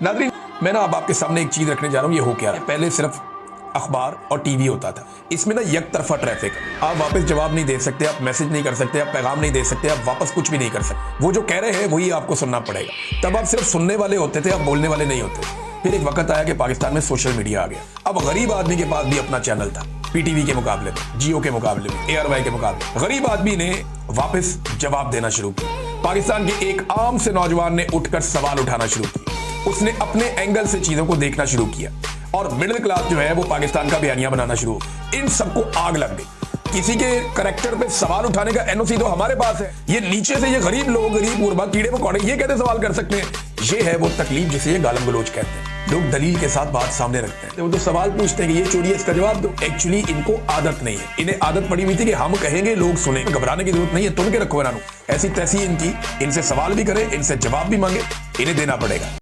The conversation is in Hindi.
नाज़रीन, मैं ना अब आपके सामने एक चीज़ रखने जा रहा हूँ। ये हो क्या रहा है, पहले सिर्फ अखबार और टीवी होता था, इसमें ना एक तरफा ट्रैफिक। आप वापस जवाब नहीं दे सकते, आप मैसेज नहीं कर सकते, आप पैगाम नहीं दे सकते, आप वापस कुछ भी नहीं कर सकते। वो जो कह रहे हैं वही आपको सुनना पड़ेगा। तब आप सिर्फ सुनने वाले होते थे, आप बोलने वाले नहीं होते। फिर एक वक्त आया कि पाकिस्तान में सोशल मीडिया आ गया। अब गरीब आदमी के पास भी अपना चैनल था, पीटीवी के मुकाबले में, जियो के मुकाबले में, ARY के मुकाबले। गरीब आदमी ने वापस जवाब देना शुरू किया। पाकिस्तान के एक आम से नौजवान ने उठकर सवाल उठाना शुरू किया। उसने अपने एंगल से चीजों को देखना शुरू किया और मिडिल क्लास जो है वो पाकिस्तान का बयानिया बनाना शुरू। इन सबको आग लग गई। किसी के करैक्टर पे सवाल उठाने का NOC तो हमारे पास है। ये नीचे से ये गरीब लोग, गरीब गुरबा, कीड़े मकोड़े, ये कैसे सवाल कर सकते हैं? ये है वो तकलीफ जिसे ये गालम गलोच कहते हैं। लोग दलील के साथ बात सामने रखते हैं, तो वो तो सवाल पूछते हैं कि ये चोरी है, इसका जवाब दो। एक्चुअली इनको आदत नहीं है। इन्हें आदत पड़ी हुई थी कि हम कहेंगे लोग सुने। घबराने की जरूरत नहीं है, तुम के रखो इनको। ऐसी तैसी इनकी, इनसे सवाल भी करें, इनसे जवाब भी मांगे, इन्हें देना पड़ेगा।